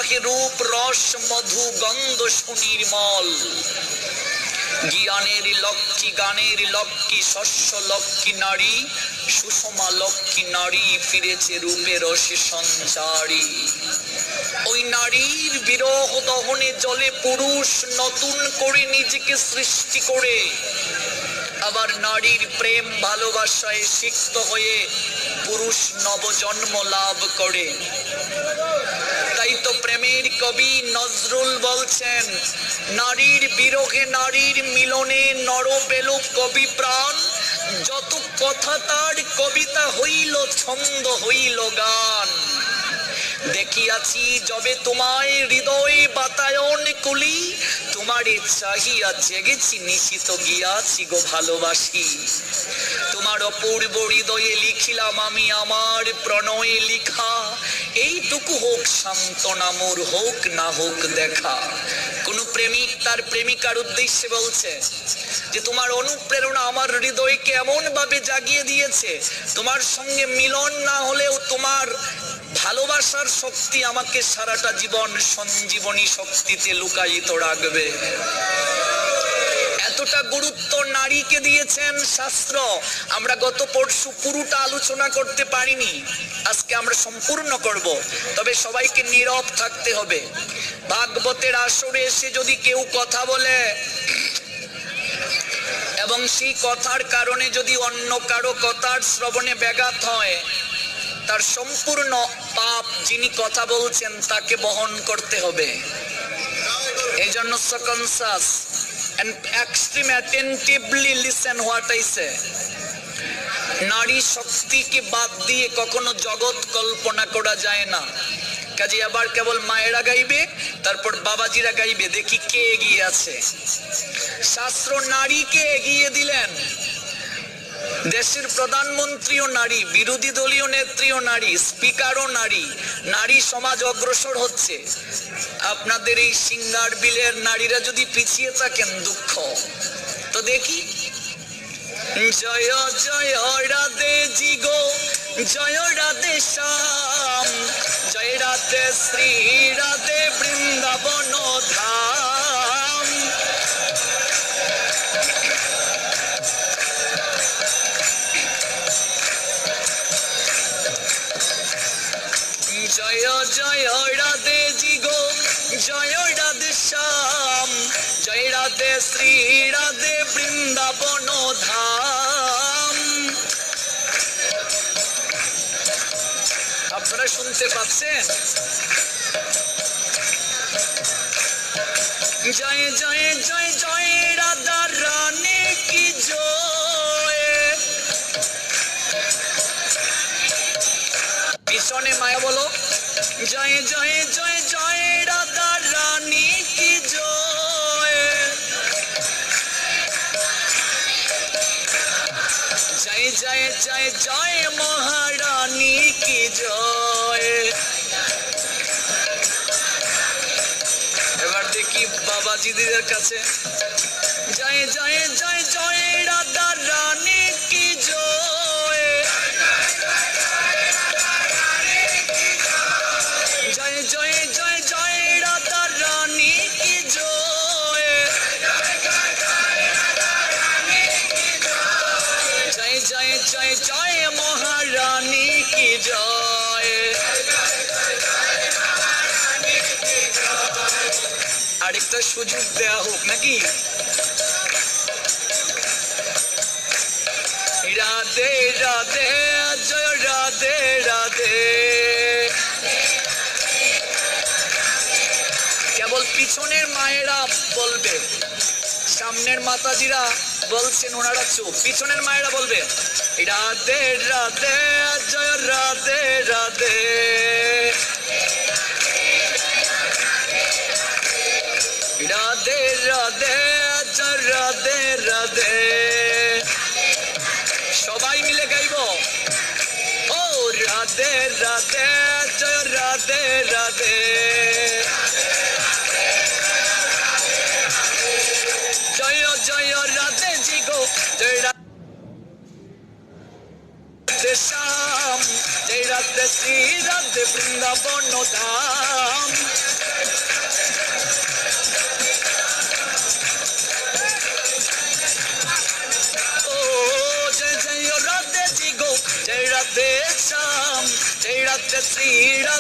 বিবাহে রূপ রস মধু গন্ধ সুনির্মল। জ্ঞানের লক্ষ্মী গানের লক্ষ্মী শস্য লক্ষ্মী নারী, সুষমা লক্ষ্মী নারী ফিরেছে রূপে রসে সঞ্চারী। ওই নারীর বিরহ দহনে জলে পুরুষ নতুন করে নিজেকে সৃষ্টি করে, আবার নারীর প্রেম ভালোবাসায় সিক্ত হয়ে পুরুষ নবজন্ম লাভ করে। তাই তো প্রেমের কবি নজরুল বলছেন, নারীর বিরহে নারীর মিলনে নর পেল কবি প্রাণ, যত কথা তার কবিতা হইল ছন্দ হইল গান। দেখিয়াছি যবে তোমায় হৃদয় বাতায়ন কুলি, তোমারে চাহিয়া জেগেছি নিশিত গিয়াছি গো ভালোবাসি। তোমার অপূর্ব হৃদয়ে লিখিলাম আমি আমার প্রণয়ে লিখা, এইটুকু হোক সান্ত্বনা মোর, হোক না হোক দেখা। কোন প্রেমিক তার প্রেমিকার উদ্দেশ্যে বলছে যে তোমার অনুপ্রেরণা আমার হৃদয়কে এমন ভাবে জাগিয়ে দিয়েছে, তোমার সঙ্গে মিলন না হলেও তোমার ভালোবাসার শক্তি আমাকে সারাটা জীবন সঞ্জীবনী শক্তিতে লুকায়িত রাখবে। এতটা গুরুত্ব নারীকে দিয়েছেন শাস্ত্র। আমরা গত পরশু পুরোটা আলোচনা করতে পারিনি, আজকে আমরা সম্পূর্ণ করব। তবে সবাইকে নীরব থাকতে হবে। ভাগবতের আসরে এসে যদি কেউ কথা বলে এবং সেই কথার কারণে যদি অন্য কারো কথার শ্রবণে ব্যাঘাত হয়, তার সম্পূর্ণ পাপ যিনি কথা বলছেন তাকে বহন করতে হবে। এই জন্য conscious and extreme attentively listen what I say. নারী শক্তিকে বাদ দিয়ে কখনো জগৎ কল্পনা করা যায় না। কাজে আবার কেবল মায়েরা গাইবে, তারপর বাবাজিরা গাইবে, দেখি কে এগিয়ে আছে। শাস্ত্র নারীকে এগিয়ে দিলেন। দেশের প্রধানমন্ত্রীও নারী, বিরোধী দলীয় নেত্রীও নারী, স্পিকারও নারী। নারী সমাজ অগ্রসর হচ্ছে। আপনাদের এই সিঙ্গার বিলের নারীরা যদি পিছিয়ে থাকেন দুঃখ। তো দেখি, জয় জয় রাধে জি গো, জয় রাধে শ্যাম, জয় রাধে শ্রী রাধে বৃন্দাবন ধাম। জয় জয় রাধে জি গো, জয় রাধে শ্যাম, জয় রাধে শ্রী রাধে বৃন্দাবন ধাম। আপনারা শুনতে পাচ্ছেন? জয় জয় জয় জয় রাধা রানী কি জয়। পিছনে মায়া বলো, জয় জয় জয় জয় রাধা রানী কি জয়। জয় জয় জয় জয় মহারানী কি জয়। এবার দেখি বাবাজিদের কাছে, জয় জয় জয় জয় রাধা রানী কি জয়। জয় জয় জয় জয় রাধা রানী কি জয়। জয় জয় জয় জয় মহারানী কি জয়। আরেকটা সুযোগ দেয়া হোক নাকি? রাধে রাধে জয় রাধে রাধে। কেবল পিছনের মায়েরা বলবে, সামনের মাতাজিরা বলছেন ওনারা চুপ। পিছনের মায়েরা বলবে রাধে রাধে জয় রাধে রাধে। রাধে রাধে জয় রাধে রাধে। সবাই মিলে গাইব, ও রাধে রাধে জয় রাধে রাধে। জয় জয় রাধে জি গো, জয় রাধে শ্যাম, জয় রাধে শ্রী রাধে বৃন্দাবন ধাম।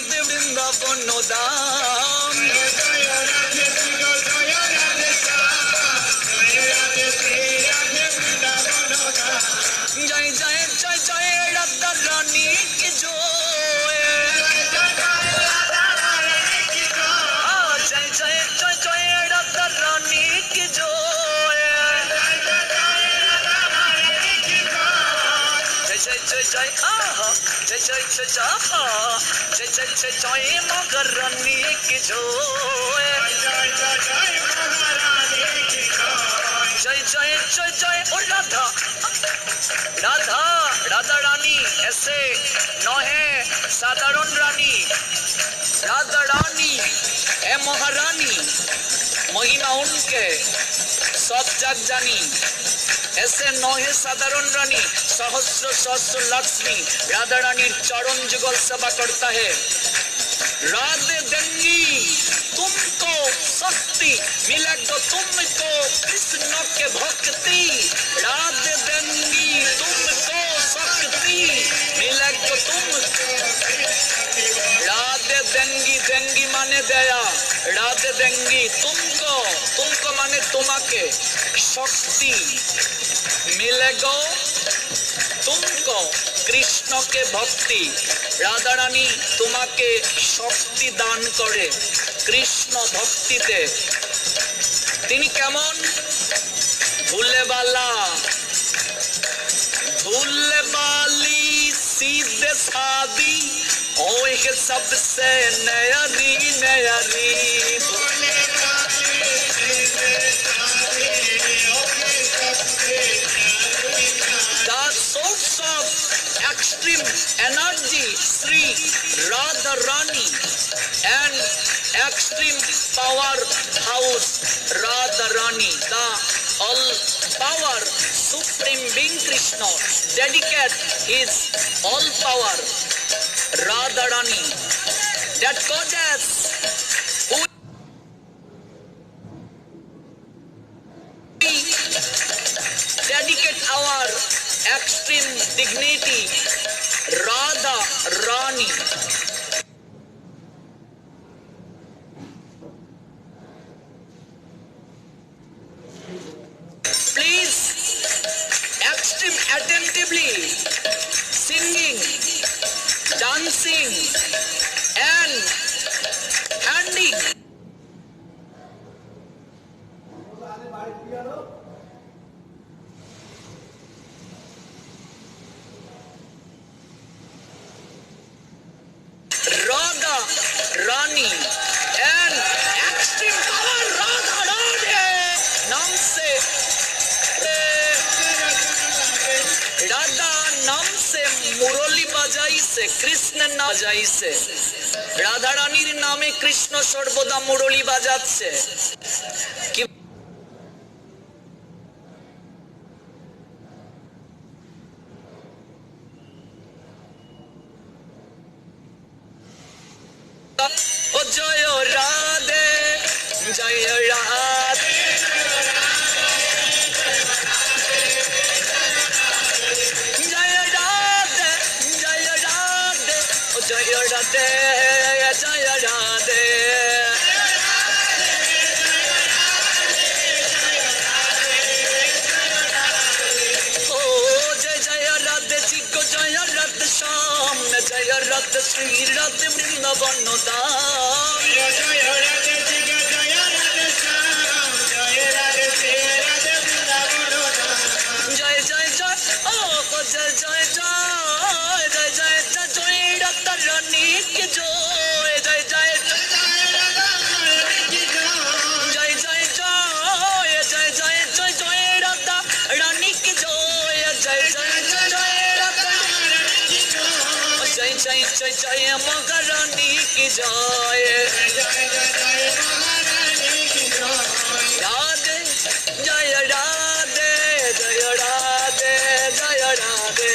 রাধে বৃন্দাবন ধাম। জয় জয় জয় জয় রাধা রানী কি জয়। জয় জয় জয় জয় রাধা রানী কি জয়। জয় জয় জয় জয় আহা জয় জয় জয় জয় জয় জয় জয় জয় মগর রানী কি জয়। जय जय जय जय ओ राधा राधा राधा रानी ऐसे न है साधारण रानी। राधा रानी है महारानी, महिमा उनके सब जग जानी। ऐसे न है साधारण रानी, सहस्र सहस्र लक्ष्मी राधा रानी चरण जुगल सेवा करता है। राधे देंगी तुमको शक्ति, मिलेगा तुमको कृष्ण के भक्ति। राधे देंगी तुमको शक्ति, मिलेगा तुमको। राधे देंगी, देंगी माने दया, राधे देंगी तुमको, तुमको माने तुम्हाके, शक्ति मिलेगा तुमको कृष्ण के भक्ति। राधा रानी तुम्हाके शक्ति दान करे कृष्ण भक्तिते। তিনি কেমন? भूले वाला भूले वाली सीधे सादी ओए के सबसे नयरी नयरी। The source of extreme energy Sri Radha Rani and extreme power house Radha Rani, the all power supreme being Krishna dedicate his all power Radha Rani, that goddess who dedicate our extreme dignity Radha Rani. Please extreme attentively singing, dancing and handing Radha Rani and extreme power Radha Rani नाम से राधा नाम से मुरली बजाई से कृष्ण ना बजाई से राधा रानीर नामे कृष्ण सर्वदा मुरली बाजाচ্ছে कि ओ जय राधे जय राधे जय राधे जय राधे ओ जय राधे जय राधे ओ जय जय राधे जी को जय राधे श्याम जय राधे श्री राधे वृंदावन धाम। जय जय जय ओ जय जय जय जय जय जय जय राधा रानी की जय जय जय जय जय जय जय जय जय राधा रानी की जय जय जय जय राधा जय जय जय जय महारानी की जय राधे जय राधे जय राधे जय राधे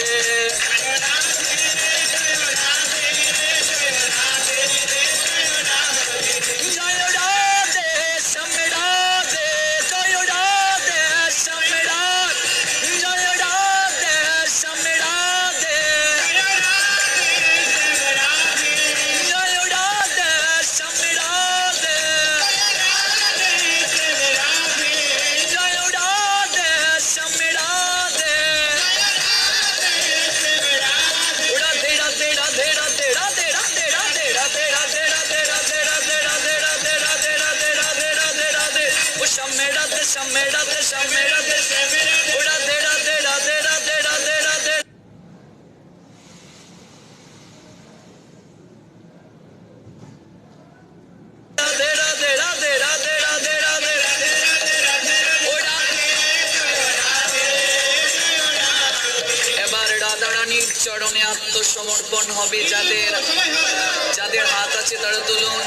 जय राधे श्याम राधे जय राधे श्याम राधे जय राधे श्याम राधे जय চরণে আত্মসমর্পণ হবে। যাদের যাদের হাত আছে তারা তুলুন।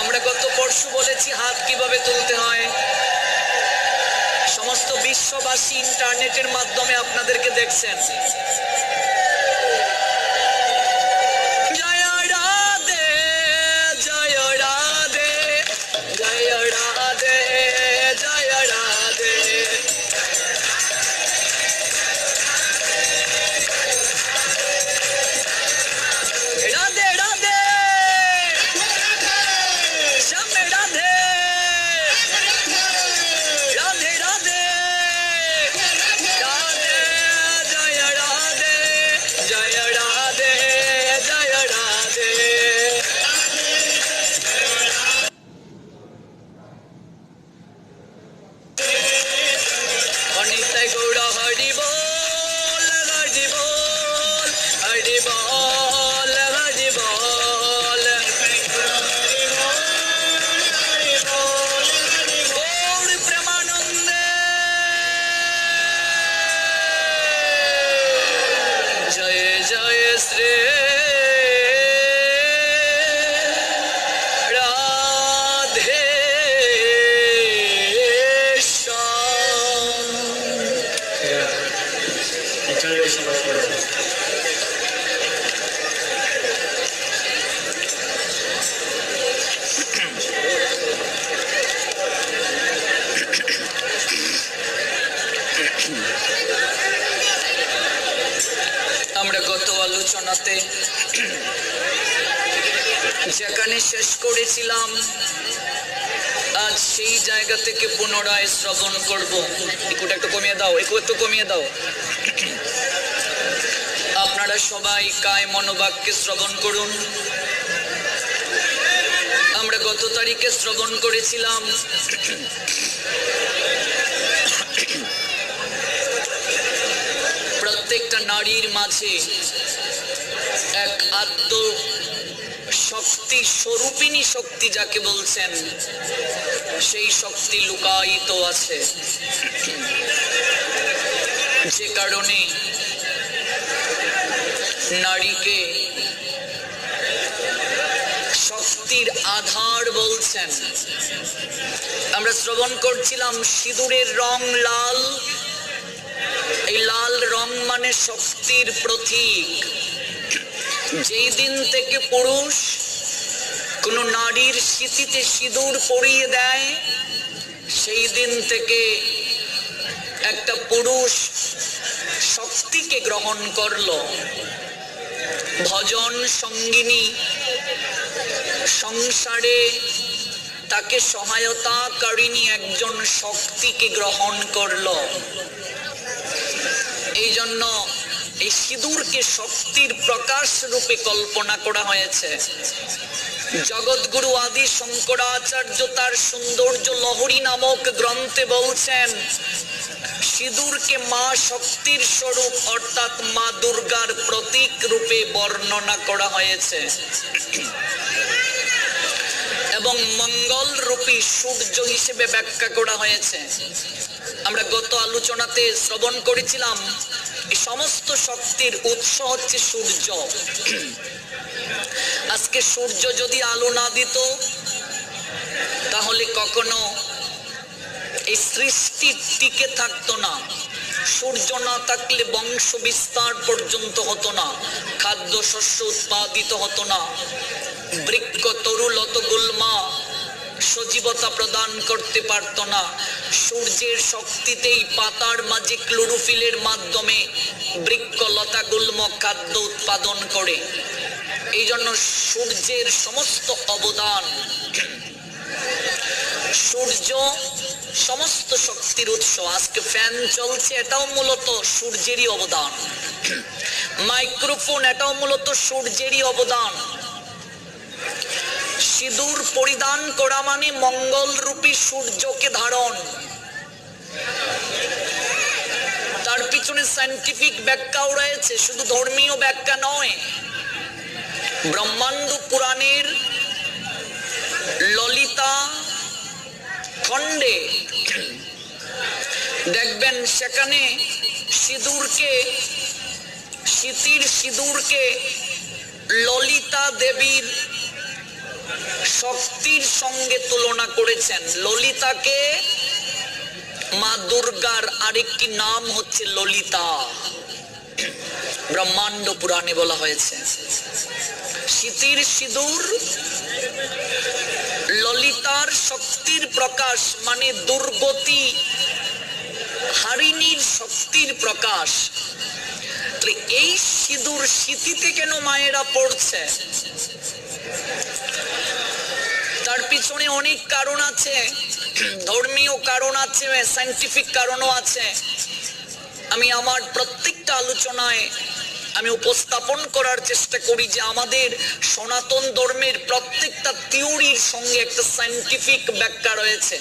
আমরা গত পরশু বলেছি হাত কিভাবে তুলতে হয়। সমস্ত বিশ্ববাসী ইন্টারনেটের মাধ্যমে আপনাদেরকে দেখছেন। জয় রাধে, জয় রাধে, জয় রাধে, জয় রাধে। রাধে রাধে, শ্যামে রাধে, রাধে রাধে, রাধে, জয় রাধে, জয় রাধে, জয় রাধে। অনিতাই গৌড় হরি বল, হরি বল, হরি বল, হরি বল। গৌর প্রেমানন্দে জয় জয় শ্রী রাধে শ্যাম। আমরা গত আলোচনাতে যেখানে শেষ করেছিলাম আজ সেই জায়গা থেকে পুনরায় শ্রবণ করব। একটু একটু কমিয়ে দাও, একটু কমিয়ে দাও। আপনারা সবাই কায় মনোবাক্যে শ্রবণ করুন। আমরা গত তারিখে শ্রবণ করেছিলাম প্রত্যেকটা নারীর মাঝে এক আত্ম শক্তি, স্বরূপিণী শক্তি যাকে বলছেন, সেই শক্তি লুকায়িত আছে, যে কারণে নারীকে শক্তির আধার বলছেন। আমরা শ্রবণ করছিলাম সিঁদুরের রং লাল। এই লাল রং মানে শক্তির প্রতীক। যেই দিন থেকে পুরুষ কোন নারীর স্মৃতিতে সিঁদুর পরিয়ে দেয়, সেই দিন থেকে একটা পুরুষ শক্তিকে গ্রহণ করলো। ভজন সঙ্গিনী সংসারে তাকে সহায়তাকারিণী একজন শক্তিকে গ্রহণ করলো। এই জন্য এই সিঁদুরকে শক্তির প্রকাশ রূপে কল্পনা করা হয়েছে। জগৎগুরু আদি শঙ্করাচার্য তার সৌন্দর্য লহরী নামক গ্রন্থে বলছেন, সিঁদুরকে মা শক্তির স্বরূপ অর্থাৎ মা দুর্গার প্রতীক রূপে বর্ণনা করা হয়েছে এবং মঙ্গল রূপী সূর্য হিসেবে ব্যাখ্যা করা হয়েছে। আমরা গত আলোচনাতে শ্রবণ করেছিলাম এই সমস্ত শক্তির উৎস হচ্ছে সূর্য। আজকে সূর্য যদি আলো না দিত তাহলে কখনো এই সৃষ্টি টিকে থাকতো না। সূর্য না থাকলে বংশ বিস্তার পর্যন্ত হতো না, খাদ্য শস্য উৎপাদিত হতো না, বৃক্ষ তরু লত গুল্মা সজীবতা প্রদান করতে পারত না। সূর্যের শক্তিতেই পাতার মাঝে ক্লোরোফিলের মাধ্যমে বৃক্ষ লতা গুল্ম খাদ্য উৎপাদন করে। এই জন্য সূর্যের সমস্ত অবদান। সূর্য সমস্ত শক্তির উৎস। আজকে ফ্যান চলছে, এটাও মূলত সূর্যেরই অবদান। মাইক্রোফোন, এটাও মূলত সূর্যেরই অবদান। সিঁদুর পরিধান করা মানে মঙ্গল রূপী সূর্যকে ধারণ। তার পিছনে সায়েন্টিফিক ব্যাখ্যাও রয়েছে, শুধু ধর্মীয় ব্যাখ্যা নয়। ব্রহ্মাণ্ড পুরাণের ললিতা খণ্ডে দেখবেন সেখানে সিঁদুরকে, সিঁতির সিঁদুরকে ললিতা দেবীর শক্তির সঙ্গে তুলনা করেছেন। ললিতাকে মা দুর্গার আরেকটি নাম হচ্ছে ললিতা, ব্রহ্মাণ্ড পুরাণে বলা হয়েছে। সিঁতির সিঁদুর ললিতার শক্তির প্রকাশ, মানে দুর্গতি হারিণীর শক্তির প্রকাশ। এই সিঁদুর সিঁথিতে কেন মায়েরা পড়ছে? তার পিছনে অনেক কারণ আছে, ধর্মীয় কারণ আছে, সায়েন্টিফিক কারণও আছে। আমি আমার প্রত্যেকটা আলোচনায় আমি উপস্থাপন করার চেষ্টা করি যে আমাদের সনাতন ধর্মের প্রত্যেকটা থিওরির সঙ্গে একটা সায়েন্টিফিক ব্যাখ্যা রয়েছে।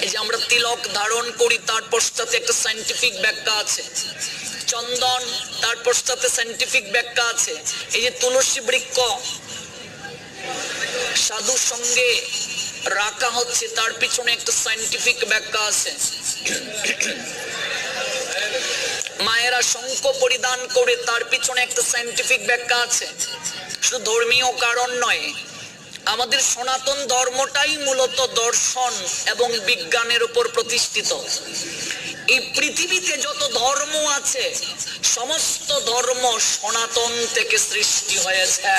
এই যে আমরা তিলক ধারণ করি, তার পশ্চাতে একটা সায়েন্টিফিক ব্যাখ্যা আছে। চন্দন, তার পশ্চাতে সায়েন্টিফিক ব্যাখ্যা আছে। এই যে তুলসী বৃক্ষ সাধুর সঙ্গে রাখা হচ্ছে, তার পিছনে একটা সায়েন্টিফিক ব্যাখ্যা আছে। মায়েরা শঙ্খ পরিধান করে, তার পিছনে একটা সায়েন্টিফিক ব্যাখ্যা আছে। শুধু ধর্মীয় কারণ নয়, আমাদের সনাতন ধর্মটাই মূলত দর্শন এবং বিজ্ঞানের উপর প্রতিষ্ঠিত। এই পৃথিবীতে যত ধর্ম আছে, সমস্ত ধর্ম সনাতন থেকে সৃষ্টি হয়েছে।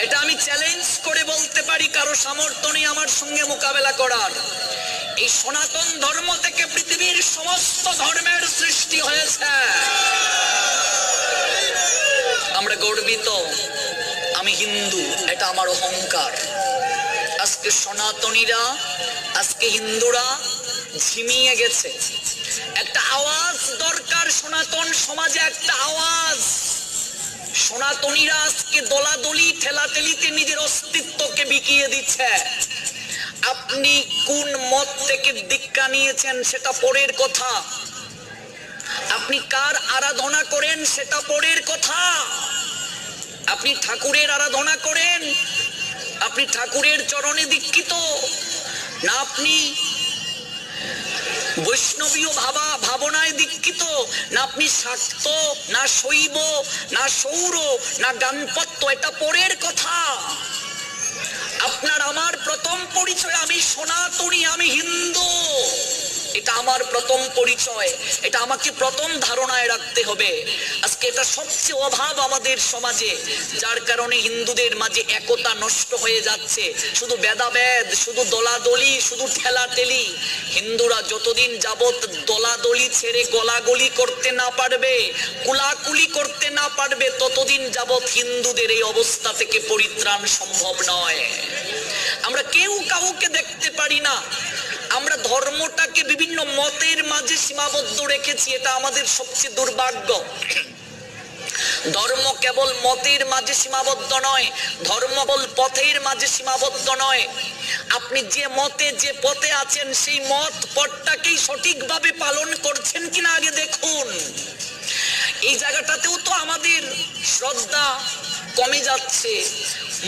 এটা আমি চ্যালেঞ্জ করে বলতে পারি, কারো সামর্থ্য নেই আমার সঙ্গে মোকাবেলা করার। এই সনাতন ধর্ম থেকে পৃথিবীর সমস্ত ধর্মের সৃষ্টি হয়েছে। আমরা গর্বিত, আমি হিন্দু, এটা আমার অহংকার। আজকে সনাতনীরা, আজকে হিন্দুরা ঝিমিয়ে গেছে। একটা আওয়াজ দরকার সনাতন সমাজে, একটা আওয়াজ। সনাতনীরা আজকে দলাদলি ঠেলাঠেলিতে নিজের অস্তিত্বকে বিকিয়ে দিচ্ছে। আপনি কোন মত থেকে দীক্ষা নিয়েছেন সেটা পরের কথা, আপনি কার আরাধনা করেন সেটা পরের কথা। আপনি ঠাকুরের আরাধনা করেন, আপনি ঠাকুরের চরণে দীক্ষিত না, আপনি বৈষ্ণবীয় ভাবনায় দীক্ষিত না, আপনি শাক্ত না শৈব না সৌর না গানপত্য, এটা পরের কথা। আপনার আমার প্রথম পরিচয় আমি সনাতনী, আমি হিন্দু। এটা আমার প্রথম পরিচয়, এটা আমাকে প্রথম ধারণায় রাখতে হবে। আজকে এটা সবচেয়ে অভাব আমাদের সমাজে, যার কারণে হিন্দুদের মাঝে একতা নষ্ট হয়ে যাচ্ছে। শুধু ভেদাভেদ, শুধু দলাদলি, শুধু ঠেলাঠেলি। হিন্দুরা যতদিন যাবত দলাদলি ছেড়ে গলাগলি করতে না পারবে, কুলাকুলি করতে না পারবে, ততদিন যাবত হিন্দুদের এই অবস্থা থেকে পরিত্রাণ সম্ভব নয়। আমরা কেউ কাউকে দেখতে পারি না। আমরা ধর্মটাকে বিভিন্ন মতের মাঝে সীমাবদ্ধ রেখেছি, এটা আমাদের সবচেয়ে দুর্ভাগ্য। ধর্ম কেবল মতের মাঝে সীমাবদ্ধ নয়, ধর্ম কেবল পথের মাঝে সীমাবদ্ধ নয়। আপনি যে মতে যে পথে আছেন সেই মত পথটাকেই সঠিকভাবে পালন করছেন কিনা আগে দেখুন। এই জায়গাটাতেও তো আমাদের শ্রদ্ধা কমে যাচ্ছে,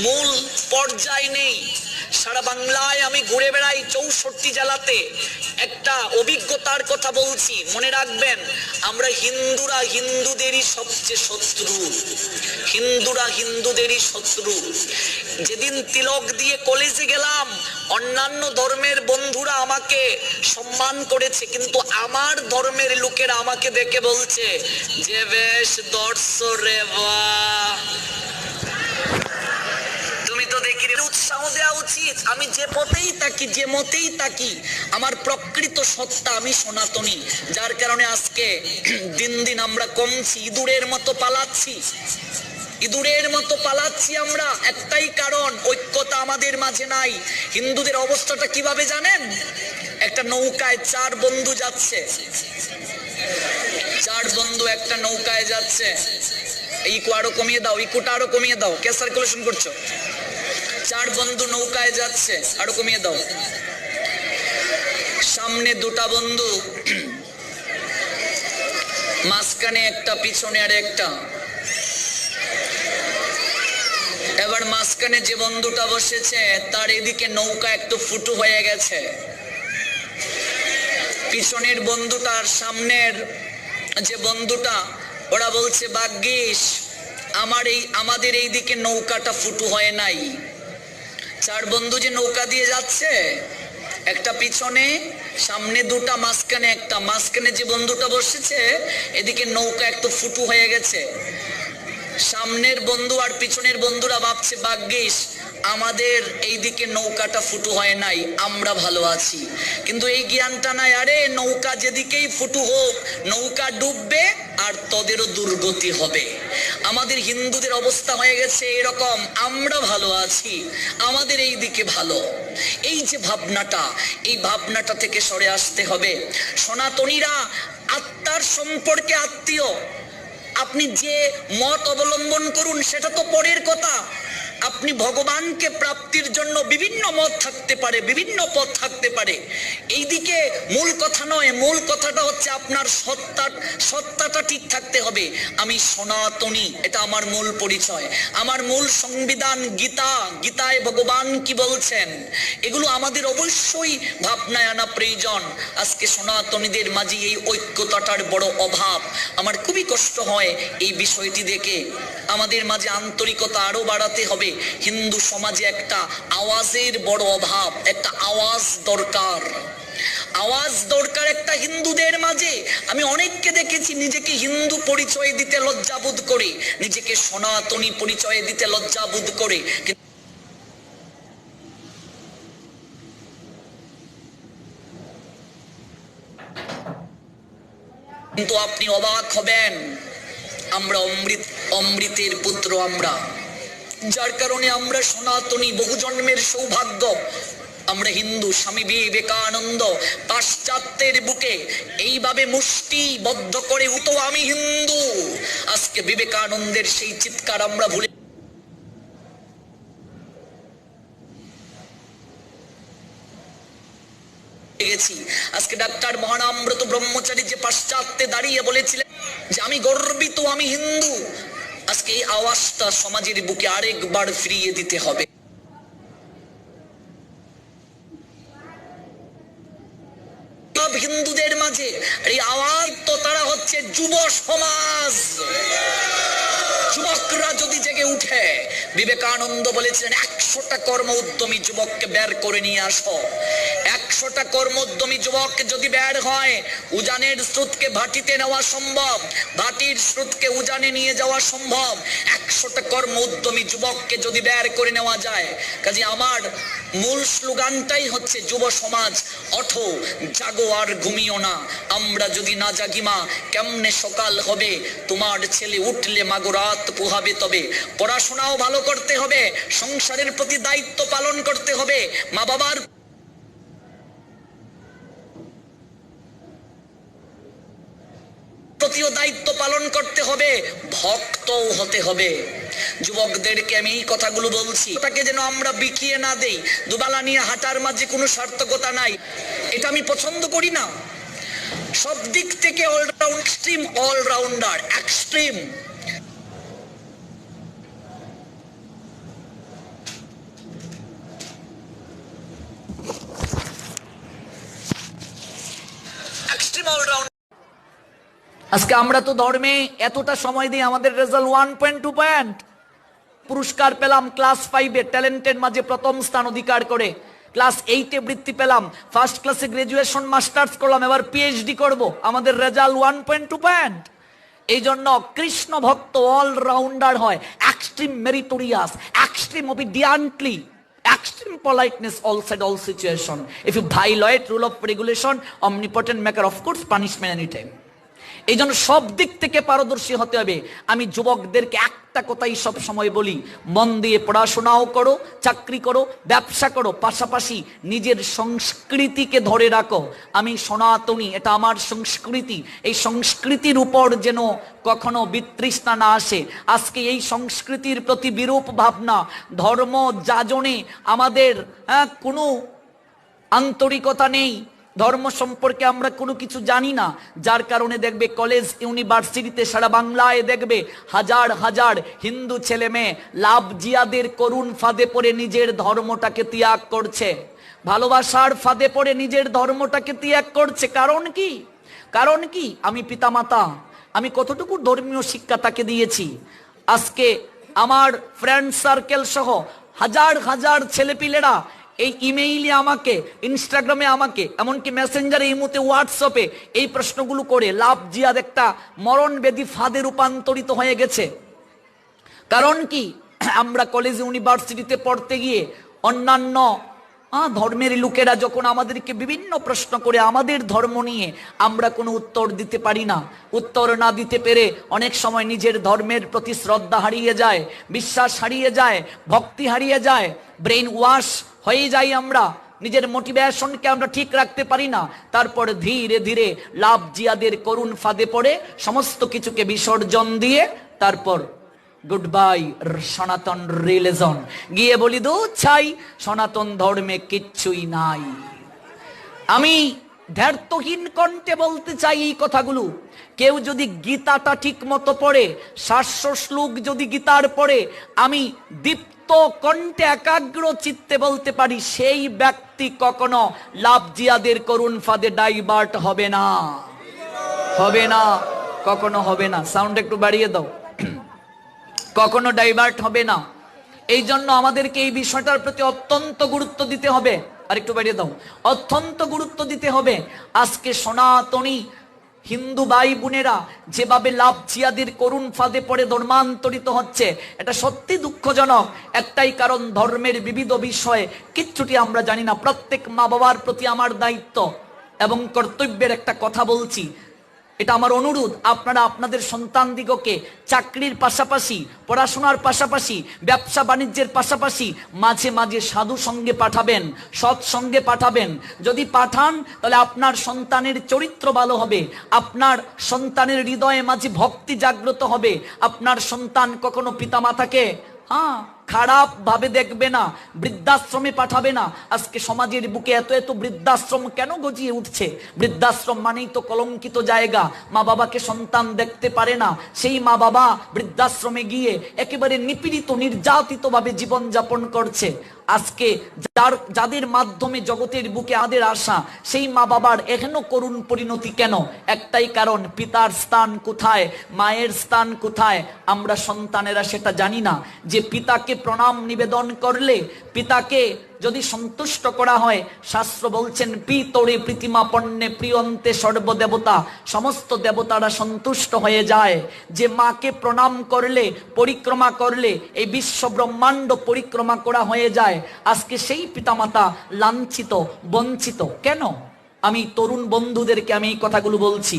মূল পর্যায়ে নেই। সারা বাংলায় আমি ঘুরে বেড়াই, 64 জেলাতে। একটা অভিজ্ঞতার কথা বলছি, মনে রাখবেন। আমরা হিন্দুরা হিন্দুদেরই সবচেয়ে শত্রু, হিন্দুরা হিন্দুদেরই শত্রু। যেদিন তিলক দিয়ে কলেজে গেলাম, অন্যান্য ধর্মের বন্ধুরা আমাকে সম্মান করেছে, কিন্তু আমার ধর্মের লোকেরা আমাকে দেখে বলছে যে বেশ দর্শ রে বাহ। তুমি তো দেখি উৎসাহ দেওয়া উচিত। আমি যে পথেই থাকি, যে মতেই থাকি, আমার প্রকৃত সত্তা আমি সনাতনী। যার কারণে আজকে দিন দিন আমরা কমছি, ইঁদুরের মতো পালাচ্ছি, ইঁদুরের মতো পালাচ্ছি আমরা। একটাই কারণ, ঐক্যতা আমাদের মাঝে নাই। হিন্দুদের অবস্থাটা কিভাবে জানেন? একটা নৌকায় 4 বন্ধু যাচ্ছে, 4 বন্ধু একটা নৌকায় যাচ্ছে। ইকো আরো কমিয়ে দাও, ইকোটা আরো কমিয়ে দাও, কে সার্কুলেশন করছো? 4 বন্ধু নৌকায় যাচ্ছে, আরো কমিয়ে দাও। সামনে 2টা বন্ধু, মাঝখানে একটা, পিছনে আর একটা। এবার মাঝখানে যে বন্ধুটা বসেছে তার এদিকে নৌকা একটু ফুটো হয়ে গেছে। পিছনের বন্ধুটা আর সামনের যে বন্ধুটা, ওরা বলছে ভাগ্যিস আমাদের এই দিকে নৌকাটা ফুটো হয় নাই। চার বন্ধু যে নৌকা দিয়ে যাচ্ছে, একটা পিছনে, সামনে দুটা, মাঝখানে একটা। মাঝখানে যে বন্ধুটা বসেছে, এদিকে নৌকা একটু ফুটো হয়ে গেছে। সামনের বন্ধু আর পিছনের বন্ধুরা ভাবছে ভাগ্যিস আমাদের এইদিকে নৌকাটা ফুটো হয় নাই, আমরা ভালো আছি। কিন্তু এই জ্ঞানটা নাই, আরে নৌকা যেদিকেই ফুটো হোক, নৌকা ডুববে আর তোদেরও দুর্গতি হবে। আমাদের হিন্দুদের অবস্থা হয়ে গেছে এরকম, আমরা ভালো আছি, আমাদের এই দিকে ভালো। এই যে ভাবনাটা, এই ভাবনাটা থেকে সরে আসতে হবে। সনাতনীরা আত্মার সম্পর্কে আত্মীয়। আপনি যে মত অবলম্বন করুন সেটা তো পরের কথা। আপনি ভগবানকে প্রাপ্তির জন্য বিভিন্ন মত থাকতে পারে, বিভিন্ন পথ থাকতে পারে, এইদিকে মূল কথা নয়। মূল কথাটা হচ্ছে আপনার সত্তাটা ঠিক থাকতে হবে। আমি সনাতনী, এটা আমার মূল পরিচয়। আমার মূল সংবিধান গীতা, গীতায় ভগবান কি বলছেন, এগুলো আমাদের অবশ্যই ভাবনায় আনা প্রয়োজন। আজকে সনাতনীদের মাঝে এই ঐক্যতাটার বড় অভাব। আমার খুবই কষ্ট হয় এই বিষয়টি দেখে। আমাদের মাঝে আন্তরিকতা আরো বাড়াতে হবে। হিন্দু সমাজে একটা আওয়াজের বড় অভাব, একটা আওয়াজ দরকার, আওয়াজ দরকার একটা হিন্দুদের মাঝে। আমি অনেককে দেখেছি নিজেকে হিন্দু পরিচয় দিতে লজ্জাবোধ করে, নিজেকে সনাতনী পরিচয় দিতে লজ্জাবোধ করে। কিন্তু আপনি অবাক হবেন, আমরা অমৃতের পুত্র, আমরা, যার কারণে আমরা সনাতনী, বহু জন্মের সৌভাগ্য। আমরা হিন্দু। স্বামী বিবেকানন্দ পাশ্চাত্যের বুকে এইভাবে মুষ্টিবদ্ধ করে উঠো আমি হিন্দু। আজকে বিবেকানন্দের সেই চিৎকার আমরা ভুলে গেছি। আজকে ডাক্তার মহানামব্রত ব্রহ্মচারী যে পাশ্চাত্যে দাঁড়িয়ে বলেছিলেন যে আমি গর্বিত, আমি হিন্দু, আজকে এই আওয়াজটা সমাজের বুকে আরেকবার ফিরিয়ে দিতে হবে। হিন্দুদের মাঝে এই আওয়াজ তো তারা হচ্ছে যুব সমাজ। যুবকরা যদি জেগে উঠে, বিবেকানন্দ বলেছিলেন 100টা কর্ম উদ্যমী যুবককে বের করে নিয়ে আসো। 100টা কর্ম উদ্যমী যুবক যদি বের হয়, উজানের স্রোতকে ভাটিতে নেওয়া সম্ভব, ভাটির স্রোতকে উজানে নিয়ে যাওয়া সম্ভব। 100টা কর্ম উদ্যমী যুবককে যদি বের করে নেওয়া যায়, কাজে আমার মূল স্লোগানটাই হচ্ছে যুব সমাজ ওঠো, জাগো আর ঘুমিও না। আমরা যদি না জাগি মা, কেমনে সকাল হবে? তোমার ছেলে উঠলে মাগো রাত পোহাবে তবে। পড়াশোনাও ভালো করতে হবে, সংসারের প্রতি দায়িত্ব পালন করতে হবে, মা বাবার প্রতিও দায়িত্ব পালন করতে হবে, ভক্তও হতে হবে। যুবকদেরকে আমি এই কথাগুলো বলছি, ওটাকে যেন আমরা বিকিয়ে না দেই। দুবালা নিয়ে হাঁটার মাঝে কোনো সার্থকতা নাই, এটা আমি পছন্দ করি না। সব দিক থেকে অলরাউন্ড, এক্সট্রিম অলরাউন্ডার, এক্সট্রিম। আজকে আমরা তো ধর্মে এতটা সময় দিই, আমাদের রেজাল্ট 1.2 পয়েন্ট, পুরস্কার পেলাম ক্লাস 5-এ ট্যালেন্টের মাঝে প্রথম স্থান অধিকার করে, ক্লাস 8-এ বৃত্তি পেলাম, ফার্স্ট ক্লাসে গ্রাজুয়েশন মাস্টার্স করলাম, এবার পিএইচডি করব, আমাদের রেজাল্ট 1.2 পয়েন্ট। এই জন্য কৃষ্ণ ভক্ত অলরাউন্ডার হয়, extreme meritorious, extreme obediently, extreme politeness all said all situation. If you violate rule of regulation, omnipotent maker of course punishment anytime. এই জন্য সব দিক থেকে পারদর্শী হতে হবে। আমি যুবকদেরকে একটা কথাই সব সময় বলি, মন দিয়ে পড়াশোনাও করো, চাকরি করো, ব্যবসা করো, পাশাপাশি নিজের সংস্কৃতিকে ধরে রাখো। আমি সনাতনী, এটা আমার সংস্কৃতি, এই সংস্কৃতির উপর যেন কখনো বিতৃষ্ণা না আসে। আজকে এই সংস্কৃতির প্রতি বিরূপ ভাবনা, ধর্ম যাজনে আমাদের কোনো আন্তরিকতা নেই, ধর্ম সম্পর্কে আমরা কোনো কিছু জানি না, যার কারণে দেখবে কলেজ ইউনিভার্সিটিতে সারা বাংলায় দেখবে হাজার হাজার হিন্দু ছেলে মেয়ে লাভ জিয়াদের করুণ ফাঁদে পড়ে নিজের ধর্মটাকে ত্যাগ করছে। ভালোবাসার ফাঁদে পড়ে নিজের ধর্মটাকে ত্যাগ করছে। কারণ কি? কারণ কি? আমি পিতামাতা, আমি কতটুকু ধর্মীয় শিক্ষা তাকে দিয়েছি। আজকে আমার ফ্রেন্ড সার্কেল সহ হাজার হাজার ছেলেপিলেরা এই ইমেইলে আমাকে, ইনস্টাগ্রামে আমাকে, এমনকি মেসেঞ্জারে, এই মুহূর্তে হোয়াটসঅ্যাপে এই প্রশ্নগুলো করে লাভ জিহাদ একটা মরণবেদী ফাঁদে রূপান্তরিত হয়ে গেছে। কারণ কি? আমরা কলেজ ইউনিভার্সিটিতে পড়তে গিয়ে অন্যান্য ধর্মের লোকেরা যখন আমাদেরকে বিভিন্ন প্রশ্ন করে আমাদের ধর্ম নিয়ে আমরা কোনো উত্তর দিতে পারি না। উত্তর না দিতে পেরে অনেক সময় নিজের ধর্মের প্রতি শ্রদ্ধা হারিয়ে যায়, বিশ্বাস হারিয়ে যায়, ভক্তি হারিয়ে যায়, ব্রেন ওয়াশ হয়ে যাই আমরা, নিজের মোটিভেশনকে আমরা ঠিক রাখতে পারি না। তারপর ধীরে ধীরে লাভ জিহাদের করুণ ফাঁদে পড়ে সমস্ত কিছুকে বিসর্জন দিয়ে তারপর গুড বাই সনাতন রিলিজন, গিয়ে বলি দুধ ছাই, সনাতন ধর্মে কিচ্ছুই নাই। আমি ধ্যার্তহীন কণ্ঠে বলতে চাই এই কথাগুলো। কেউ যদি গীতাটা ঠিক মতো পড়ে, 700 শ্লোক যদি গীতার পড়ে, আমি দীপ্ত কণ্ঠে একাগ্র চিত্তে বলতে পারি, সেই ব্যক্তি কখনো লাভ জিহাদের করুণ ফাঁদে ডাইভার্ট হবে না, হবে না, কখনো হবে না। সাউন্ড একটু বাড়িয়ে দাও। কখনো ডাইভার্ট হবে না। এই জন্য আমাদেরকে এই বিষয়টার প্রতি অত্যন্ত গুরুত্ব দিতে হবে। আর একটু বাড়িয়ে দাও। অত্যন্ত গুরুত্ব দিতে হবে। আজকে সনাতনী হিন্দু ভাই বোনেরা যেভাবে লাভ জিহাদের করুণ ফাঁদে পড়ে ধর্মান্তরিত হচ্ছে, এটা সত্যি দুঃখজনক। একটাই কারণ, ধর্মের বিবিধ বিষয়ে কিচ্ছুটি আমরা জানি না। প্রত্যেক মা বাবার প্রতি আমার দায়িত্ব এবং কর্তব্যের একটা কথা বলছি, এটা আমার অনুরোধ, আপনারা আপনাদের সন্তানদিগকে চাকরির পাশাপাশি, পড়াশোনার পাশাপাশি, ব্যবসা বাণিজ্যের পাশাপাশি মাঝে মাঝে সাধু সঙ্গে পাঠাবেন, সৎসঙ্গে পাঠাবেন। যদি পাঠান তাহলে আপনার সন্তানের চরিত্র ভালো হবে, আপনার সন্তানের হৃদয়ে মাঝে ভক্তি জাগ্রত হবে, আপনার সন্তান কখনো পিতামাতাকে খারাপ ভাবে দেখবে না, বৃদ্ধাশ্রমে পাঠাবে না। আজকে সমাজের বুকে এত এত বৃদ্ধাশ্রম কেন গজিয়ে উঠছে? বৃদ্ধাশ্রম মানেই তো কলঙ্কিত জায়গা। মা বাবাকে সন্তান দেখতে পারে না, সেই মা বাবা বৃদ্ধাশ্রমে গিয়ে একেবারে নিপীড়িত, নির্যাতিত ভাবে জীবন যাপন করছে। আজকে যাদের মাধ্যমে জগতের বুকে আদের আশা, সেই মা বাবার এখনো করুণ পরিণতি কেন? একটাই কারণ, পিতার স্থান কোথায়, মায়ের স্থান কোথায় আমরা সন্তানেরা সেটা জানি না। যে পিতাকে প্রণাম নিবেদন করলে, পিতাকে যদি সন্তুষ্ট করা হয়, শাস্ত্র বলছেন পিতরে প্রীতিমা পণ্যে প্রিয়ন্তে সর্বদেবতা, সমস্ত দেবতারা সন্তুষ্ট হয়ে যায়। যে মাকে প্রণাম করলে, পরিক্রমা করলে এই বিশ্ব ব্রহ্মাণ্ড পরিক্রমা করা হয়ে যায়। আজকে সেই পিতামাতা লাঞ্ছিত, বঞ্চিত কেন? আমি তরুণ বন্ধুদেরকে আমি এই কথাগুলো বলছি,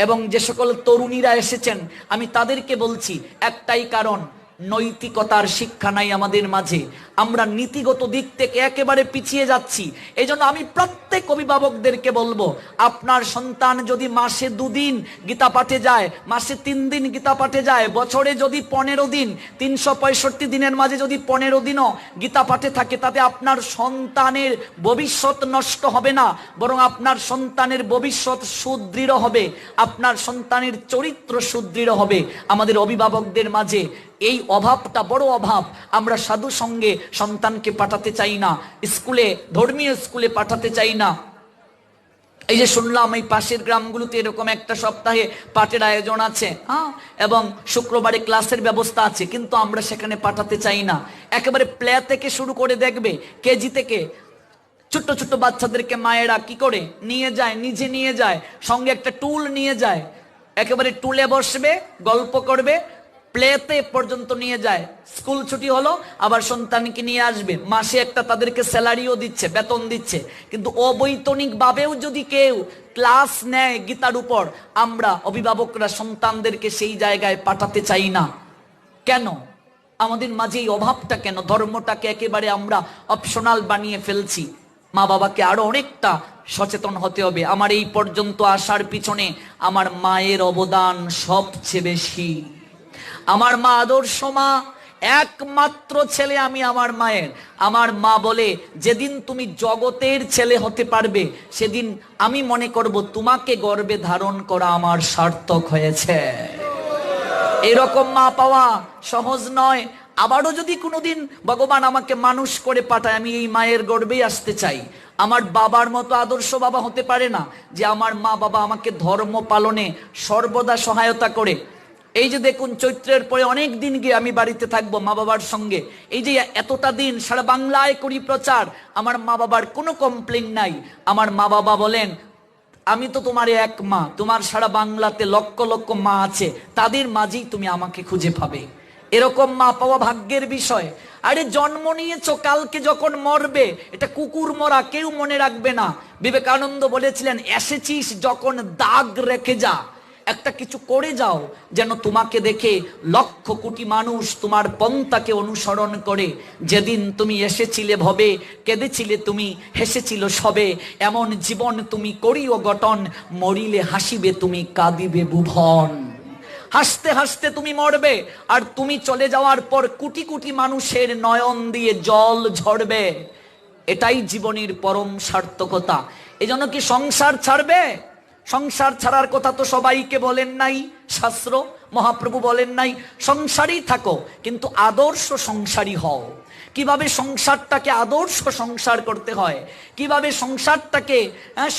এবং যে সকল তরুণীরা এসেছেন আমি তাদেরকে বলছি, একটাই কারণ, নৈতিকতার শিক্ষা নাই আমাদের মাঝে। আমরা নীতিগত দিক থেকে একেবারে পিছিয়ে যাচ্ছি। এই জন্য আমি প্রত্যেক অভিভাবকদেরকে বলবো, আপনার সন্তান যদি মাসে 2 দিন গীতা পাঠে যায়, মাসে 3 দিন গীতা পাঠে যায়, বছরে যদি 15 দিন, 365 দিনের মাঝে যদি 15 দিনও গীতা পাঠে থাকে, তাতে আপনার সন্তানের ভবিষ্যৎ নষ্ট হবে না, বরং আপনার সন্তানের ভবিষ্যৎ সুদৃঢ় হবে, আপনার সন্তানের চরিত্র সুদৃঢ় হবে। আমাদের অভিভাবকদের মাঝে এই অভাবটা বড় অভাব। আমরা সাধু সঙ্গে সন্তানকে পাঠাতে চাই না, স্কুলে, ধর্মীয় স্কুলে পাঠাতে চাই না। এই যে শুনলাম এই পাশের গ্রামগুলোতে এরকম একটা সপ্তাহে পাঠের আয়োজন আছে, এবং শুক্রবারে ক্লাসের ব্যবস্থা আছে, কিন্তু আমরা সেখানে পাঠাতে চাই না। একেবারে প্লে থেকে শুরু করে দেখবে, কেজি থেকে ছোট্ট ছোট্ট বাচ্চাদেরকে মায়েরা কি করে নিয়ে যায়, নিজে নিয়ে যায়, সঙ্গে একটা টুল নিয়ে যায়, একেবারে টুলে বসবে, গল্প করবে, প্লেতে পর্যন্ত নিয়ে যায়। স্কুল ছুটি হলো আবার সন্তানকে নিয়ে আসবে, মাসে একটা তাদেরকে স্যালারিও দিচ্ছে, বেতন দিচ্ছে। কিন্তু অবৈতনিক ভাবেও যদি কেউ ক্লাস নেয় গীতার উপর, আমরা অভিভাবকরা সন্তানদেরকে সেই জায়গায় পাঠাতে চাই না। কেন? আমাদের মাঝে এই অভাবটা কেন? ধর্মটাকে একেবারে আমরা অপশনাল বানিয়ে ফেলছি। মা বাবাকে আরো অনেকটা সচেতন হতে হবে। আমার এই পর্যন্ত আসার পিছনে আমার মায়ের অবদান সবচেয়ে বেশি। আমার মা আদর্শ মা, একমাত্র ছেলে আমি আমার মায়ের। আমার মা বলে, যেদিন তুমি জগতের ছেলে হতে পারবে, সেদিন আমি মনে করব তোমাকে গর্ভে ধারণ করা আমার সার্থক হয়েছে। এরকম মা পাওয়া সহজ নয়। আবারও যদি কোনোদিন ভগবান আমাকে মানুষ করে পাঠায়, আমি এই মায়ের গর্ভেই আসতে চাই। আমার বাবার মতো আদর্শ বাবা হতে পারে না, যে আমার মা বাবা আমাকে ধর্ম পালনে সর্বদা সহায়তা করে। এই যে দেখুন, চৈত্রের পরে অনেক দিন গিয়ে আমি বাড়িতে থাকবো মা বাবার সঙ্গে। এই যে এতটা দিন সারা বাংলায় করি প্রচার, আমার মা বাবার কোনো কমপ্লেন নাই। আমার মা বাবা বলেন, আমি তো তোমার এক মা, তোমার সারা বাংলাতে লক্ষ লক্ষ মা আছে, তাদের মাঝেই তুমি আমাকে খুঁজে পাবে। এরকম মা পাওয়া ভাগ্যের বিষয়। আরে জন্ম নিয়েছো, কালকে যখন মরবে, এটা কুকুর মরা, কেউ মনে রাখবে না। বিবেকানন্দ বলেছিলেন, এসেছিস যখন দাগ রেখে যা, একটা কিছু করে যাও, যেন তোমাকে দেখে লক্ষ কোটি মানুষ তোমার পন্থাকে অনুসরণ করে। যেদিন তুমি এসেছিলে ভবে, কেঁদেছিলে তুমি, হেসেছিল সবে, এমন জীবন তুমি করিও গঠন, মরিলে হাসিবে তুমি, কাঁদিবে ভুবন। হাসতে হাসতে তুমি মরবে, আর তুমি চলে যাওয়ার পর কোটি কোটি মানুষের নয়ন দিয়ে জল ঝরবে। এটাই জীবনের পরম সার্থকতা। এজন্য কি সংসার ছাড়বে? সংসার ছাড়ার কথা তো সবাইকে বলেন নাই শাস্ত্র, মহাপ্রভু বলেন নাই সংসারই থাকো, কিন্তু আদর্শ সংসারী হও। কিভাবে সংসারটাকে আদর্শ সংসার করতে হয়, কিভাবে সংসারটাকে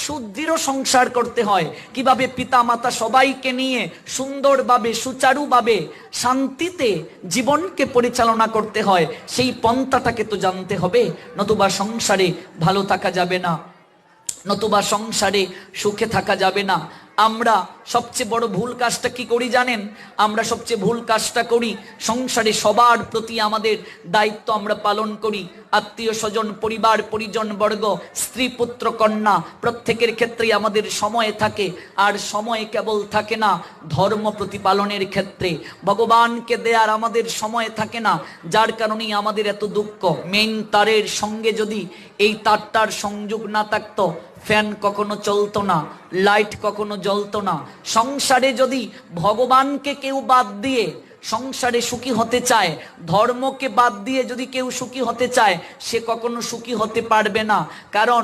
সুদৃঢ় সংসার করতে হয়, কিভাবে পিতা মাতা সবাইকে নিয়ে সুন্দরভাবে সুচারুভাবে শান্তিতে জীবনকে পরিচালনা করতে হয়, সেই পন্থাটাকে তো জানতে হবে। নতুবা সংসারে ভালো থাকা যাবে না, নতুবা সংসারে সুখে থাকা যাবে না। আমরা সবচেয়ে বড় ভুল কাজটা কি করি জানেন? আমরা সবচেয়ে ভুল কাজটা করি, সংসারে সবার প্রতি আমাদের দায়িত্ব আমরা পালন করি। আত্মীয় স্বজন, পরিবার পরিজন বর্গ, স্ত্রী পুত্র কন্যা, প্রত্যেকের ক্ষেত্রেই আমাদের সময় থাকে। আর সময় কেবল থাকে না ধর্ম প্রতিপালনের ক্ষেত্রে, ভগবানকে দেয়ার আমাদের সময় থাকে না। যার কারণেই আমাদের এত দুঃখ। মেইন তারের সঙ্গে যদি এই তারটার সংযোগ না থাকতো, ফ্যান কখনো চলতো না, লাইট কখনো জ্বলতো না। সংসারে যদি ভগবানকে কেউ বাদ দিয়ে সংসারে সুখী হতে চায়, ধর্মকে বাদ দিয়ে যদি কেউ সুখী হতে চায়, সে কখনো সুখী হতে পারবে না। কারণ